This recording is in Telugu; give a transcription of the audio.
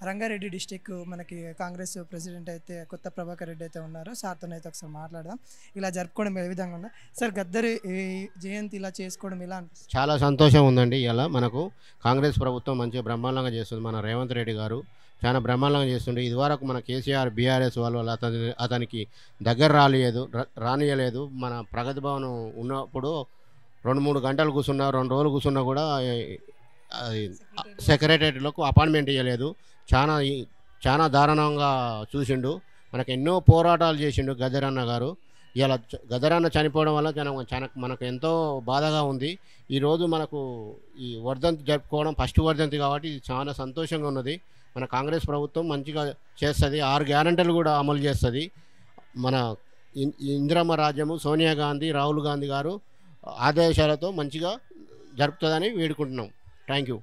రంగారెడ్డి డిస్టిక్ మనకి కాంగ్రెస్ ప్రెసిడెంట్ అయితే కొత్త ప్రభాకర్ రెడ్డి అయితే ఉన్నారు. సార్తో అయితే ఒకసారి మాట్లాడదాం. ఇలా జరుపుకోవడం ఏ విధంగా ఉందా సార్? గద్దరి ఈ జయంతి ఇలా చేసుకోవడం ఎలా అనిపిస్తుంది? చాలా సంతోషం ఉందండి. ఇలా మనకు కాంగ్రెస్ ప్రభుత్వం మంచిగా బ్రహ్మాండంగా చేస్తుంది. మన రేవంత్ రెడ్డి గారు చాలా బ్రహ్మాండంగా చేస్తుండే. ఇదివరకు మన కేసీఆర్, బీఆర్ఎస్ వాళ్ళు అతనికి దగ్గర రానియలేదు. మన ప్రగతి భవన్ ఉన్నప్పుడు 2-3 గంటలు కూర్చున్నా, 2 రోజులు కూర్చున్నా కూడా అది సెక్రటేరియట్‌లోకి అపాయింట్మెంట్ ఇయ్యలేదు. చాలా చాలా దారుణంగా చూసిండు. మనకు ఎన్నో పోరాటాలు చేసిండు గద్దరన్న గారు. ఇలా గద్దరన్న చనిపోవడం వల్ల మనకు ఎంతో బాధగా ఉంది. ఈరోజు మనకు ఈ వర్ధంతి జరుపుకోవడం ఫస్ట్ వర్ధంతి కాబట్టి ఇది చాలా సంతోషంగా ఉన్నది. మన కాంగ్రెస్ ప్రభుత్వం మంచిగా చేస్తుంది. 6 గ్యారంటీలు కూడా అమలు చేస్తుంది. మన ఇందిరమ్మ రాజ్యము సోనియా గాంధీ, రాహుల్ గాంధీ గారు ఆదేశాలతో మంచిగా జరుపుతుందని వేడుకుంటున్నాం. Thank you.